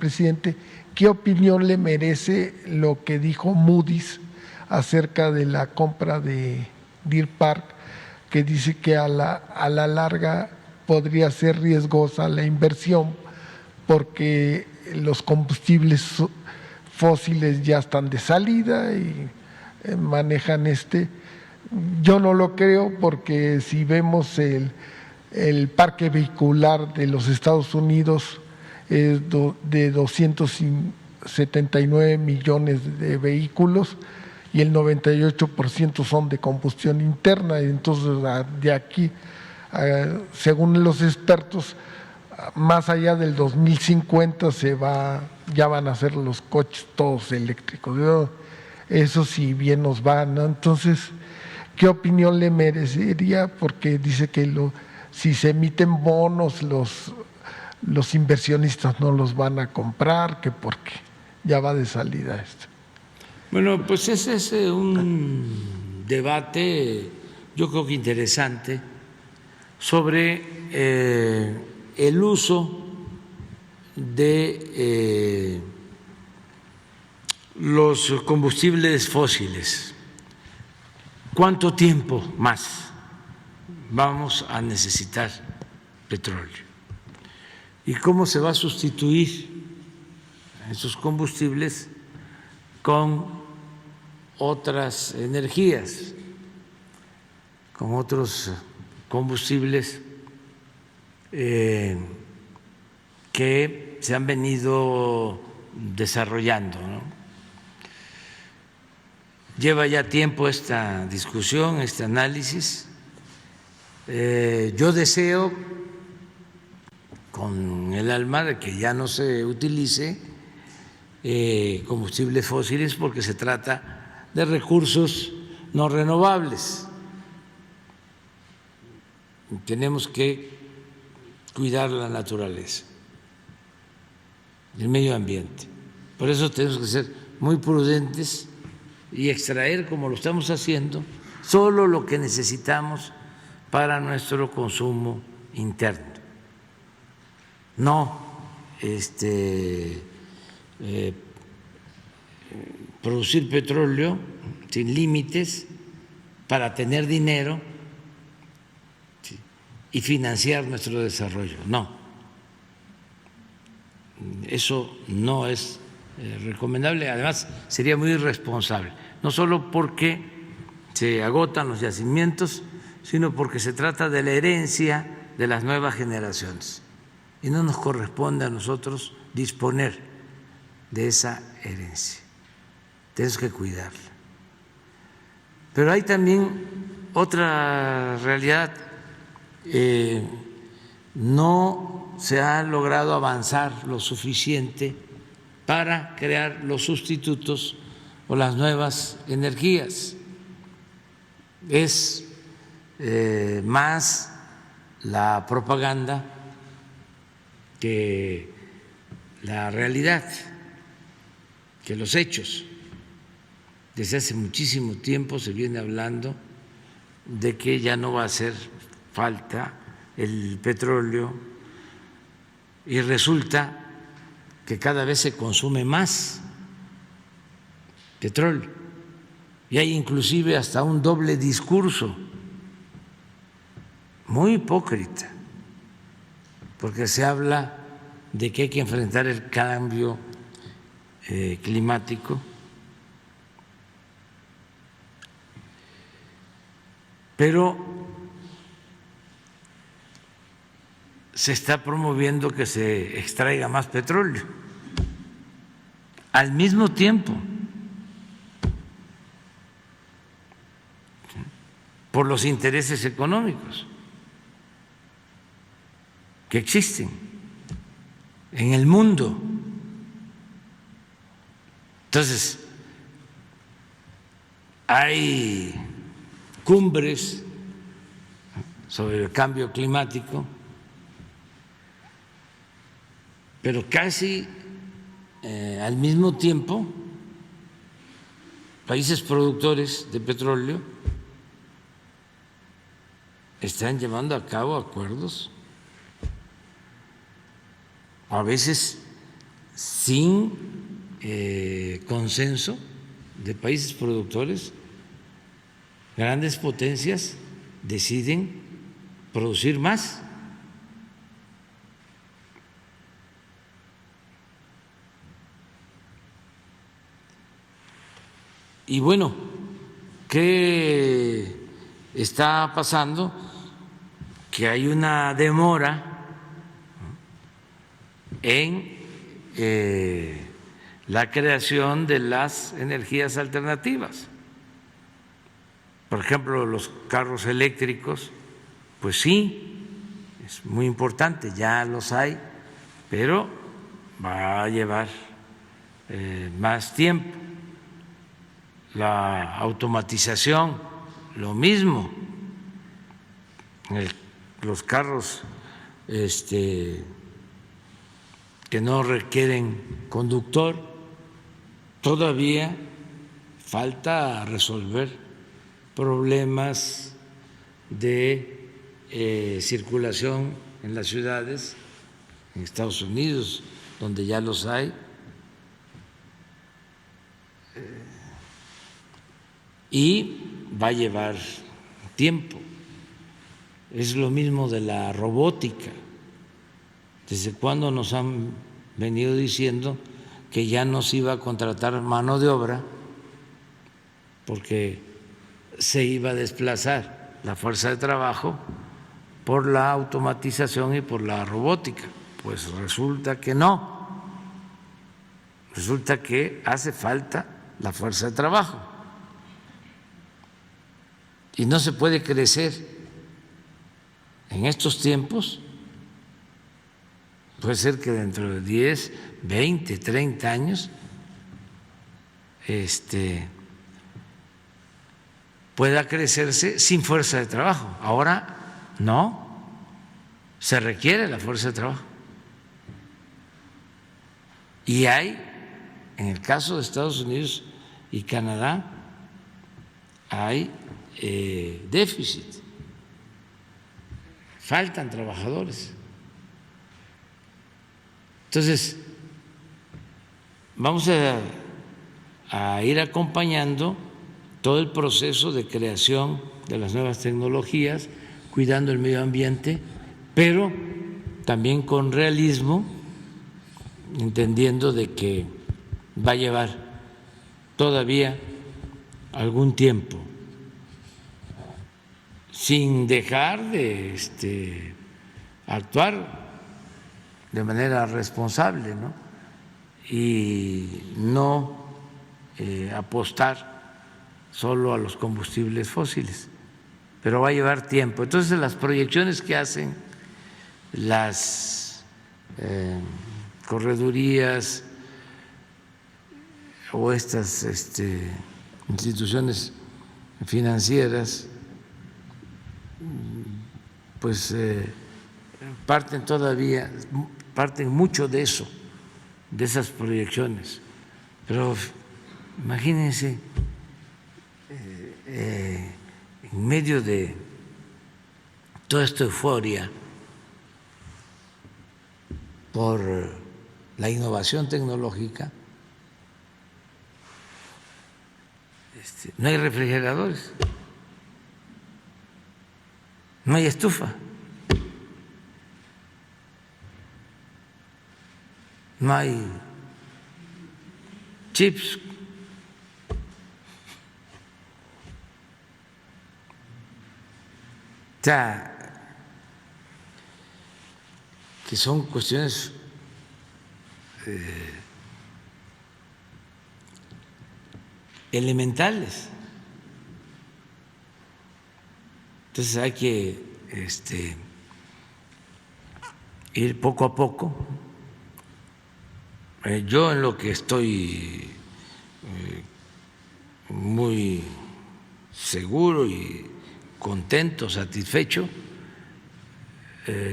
presidente, ¿qué opinión le merece lo que dijo Moody's acerca de la compra de Deer Park, que dice que a la larga podría ser riesgosa la inversión porque los combustibles fósiles ya están de salida y manejan Yo no lo creo porque si vemos el parque vehicular de los Estados Unidos es de 279 millones de vehículos y el 98% son de combustión interna. Entonces, de aquí, según los expertos, más allá del 2050 ya van a ser los coches todos eléctricos. Eso sí bien nos va, ¿no? Entonces, ¿qué opinión le merecería? Porque dice que si se emiten bonos, los inversionistas no los van a comprar, que porque ya va de salida esto. Bueno, pues ese es un debate, yo creo que interesante, sobre el uso de los combustibles fósiles. ¿Cuánto tiempo más vamos a necesitar petróleo? ¿Y cómo se va a sustituir esos combustibles con otras energías, con otros combustibles que se han venido desarrollando, ¿no? Lleva ya tiempo esta discusión, este análisis. Yo deseo con el alma de que ya no se utilice combustibles fósiles porque se trata de recursos no renovables. Tenemos que cuidar la naturaleza, el medio ambiente. Por eso tenemos que ser muy prudentes y extraer, como lo estamos haciendo, solo lo que necesitamos para nuestro consumo interno. No producir petróleo sin límites para tener dinero y financiar nuestro desarrollo. No, eso no es recomendable, además sería muy irresponsable, no solo porque se agotan los yacimientos, sino porque se trata de la herencia de las nuevas generaciones y no nos corresponde a nosotros disponer de esa herencia, tenemos que cuidarla. Pero hay también otra realidad, no se ha logrado avanzar lo suficiente para crear los sustitutos o las nuevas energías. Es más la propaganda que la realidad, que los hechos. Desde hace muchísimo tiempo se viene hablando de que ya no va a hacer falta el petróleo y resulta que cada vez se consume más petróleo y hay inclusive hasta un doble discurso muy hipócrita, porque se habla de que hay que enfrentar el cambio climático, pero se está promoviendo que se extraiga más petróleo al mismo tiempo, por los intereses económicos que existen en el mundo. Entonces, hay cumbres sobre el cambio climático, pero casi al mismo tiempo países productores de petróleo están llevando a cabo acuerdos, a veces sin consenso de países productores, grandes potencias deciden producir más. Y bueno, ¿qué está pasando? Que hay una demora en la creación de las energías alternativas. Por ejemplo, los carros eléctricos, pues sí, es muy importante, ya los hay, pero va a llevar más tiempo. La automatización, lo mismo. Los carros que no requieren conductor, todavía falta resolver problemas de circulación en las ciudades, en Estados Unidos, donde ya los hay. Y va a llevar tiempo. Es lo mismo de la robótica. ¿Desde cuándo nos han venido diciendo que ya no se iba a contratar mano de obra porque se iba a desplazar la fuerza de trabajo por la automatización y por la robótica? Pues resulta que no. Resulta que hace falta la fuerza de trabajo. Y no se puede crecer en estos tiempos. Puede ser que dentro de 10, 20, 30 años pueda crecerse sin fuerza de trabajo. Ahora no, se requiere la fuerza de trabajo. Y hay, en el caso de Estados Unidos y Canadá, hay déficit, faltan trabajadores. Entonces, vamos a ir acompañando todo el proceso de creación de las nuevas tecnologías, cuidando el medio ambiente, pero también con realismo, entendiendo de que va a llevar todavía algún tiempo, sin dejar de actuar de manera responsable, ¿no? Y no apostar solo a los combustibles fósiles, pero va a llevar tiempo. Entonces, las proyecciones que hacen las corredurías o estas instituciones financieras, pues parten mucho de eso, de esas proyecciones. Pero imagínense, en medio de toda esta euforia por la innovación tecnológica, no hay refrigeradores, no hay estufa, no hay chips, o sea, que son cuestiones elementales. Entonces hay que ir poco a poco. Yo en lo que estoy muy seguro y contento, satisfecho,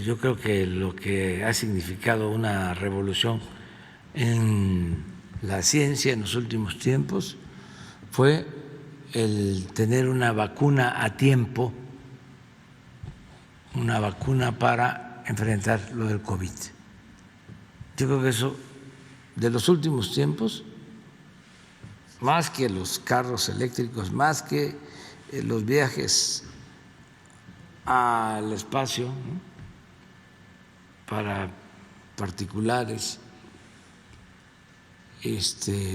yo creo que lo que ha significado una revolución en la ciencia en los últimos tiempos fue el tener una vacuna a tiempo, una vacuna para enfrentar lo del COVID. Yo creo que eso de los últimos tiempos, más que los carros eléctricos, más que los viajes al espacio, ¿no?, para particulares,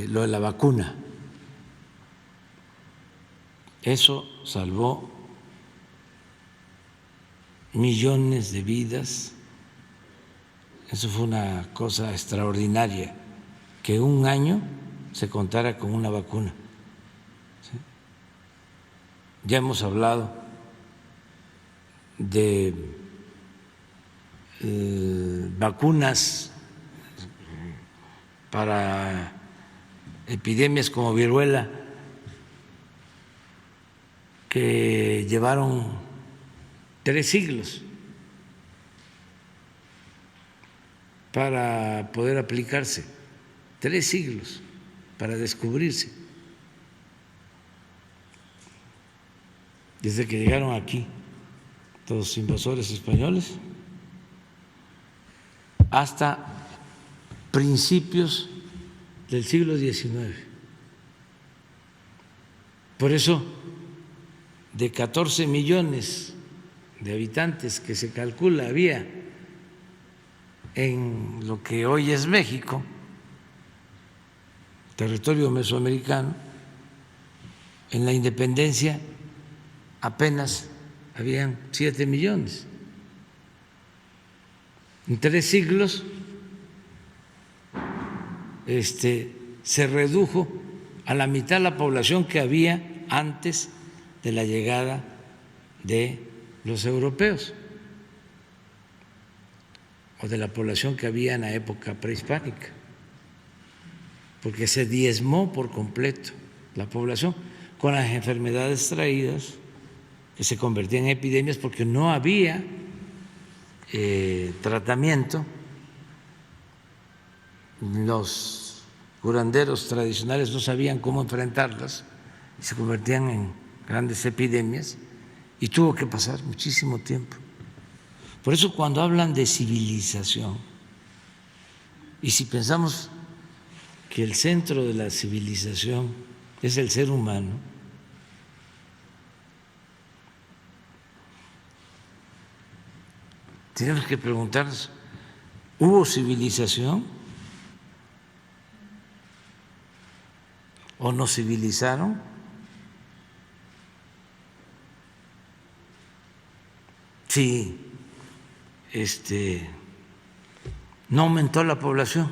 lo de la vacuna. Eso salvó millones de vidas. Eso fue una cosa extraordinaria, que un año se contara con una vacuna. ¿Sí? Ya hemos hablado de vacunas para epidemias como viruela, que llevaron 3 siglos para poder aplicarse, 3 siglos para descubrirse, desde que llegaron aquí los invasores españoles hasta principios del siglo XIX. Por eso, de 14 millones de habitantes que se calcula había en lo que hoy es México, territorio mesoamericano, en la independencia apenas habían 7 millones. En 3 siglos se redujo a la mitad la población que había antes de la llegada de los europeos, o de la población que había en la época prehispánica, porque se diezmó por completo la población con las enfermedades traídas, que se convertían en epidemias porque no había tratamiento. Los curanderos tradicionales no sabían cómo enfrentarlas y se convertían en grandes epidemias, y tuvo que pasar muchísimo tiempo. Por eso, cuando hablan de civilización, y si pensamos que el centro de la civilización es el ser humano, tenemos que preguntarnos, ¿hubo civilización o nos civilizaron? Sí, no aumentó la población.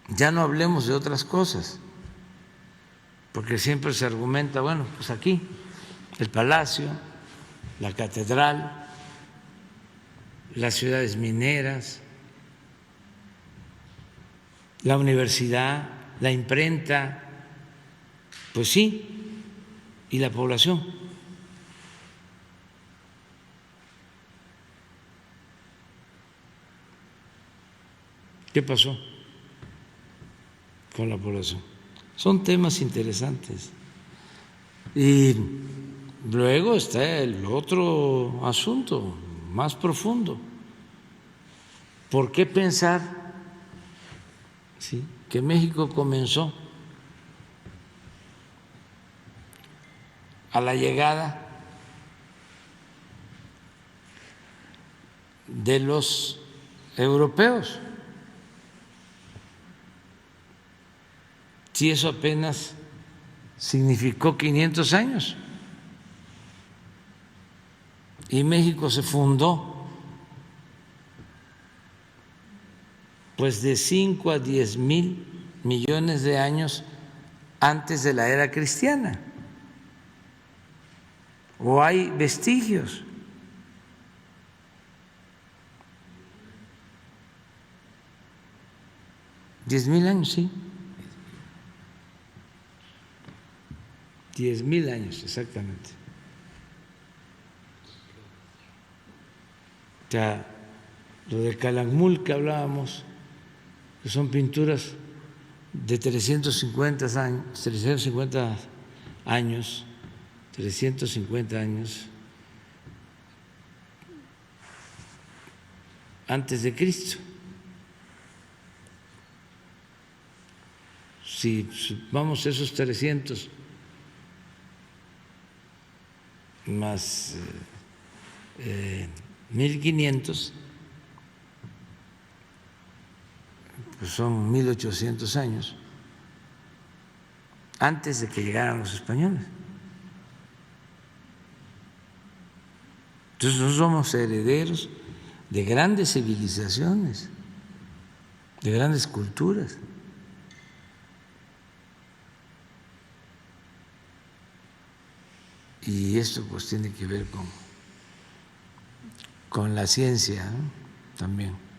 Ya no hablemos de otras cosas, porque siempre se argumenta, bueno, pues aquí el palacio, la catedral, las ciudades mineras, la universidad, la imprenta, pues sí, y la población. ¿Qué pasó con la población? Son temas interesantes. Y luego está el otro asunto más profundo. ¿Por qué pensar, sí, que México comenzó a la llegada de los europeos? Si eso apenas significó 500 años y México se fundó pues de 5 a 10 mil millones de años antes de la era cristiana, o hay vestigios. ¿10,000 años? Sí. 10,000 años, exactamente. O sea, lo de Calakmul que hablábamos, que son pinturas de 350 años, 350 años antes de Cristo. si vamos esos 300 más 1.500, pues son 1.800 años antes de que llegaran los españoles. Entonces nosotros somos herederos de grandes civilizaciones, de grandes culturas. Y esto pues tiene que ver con la ciencia, ¿no? También.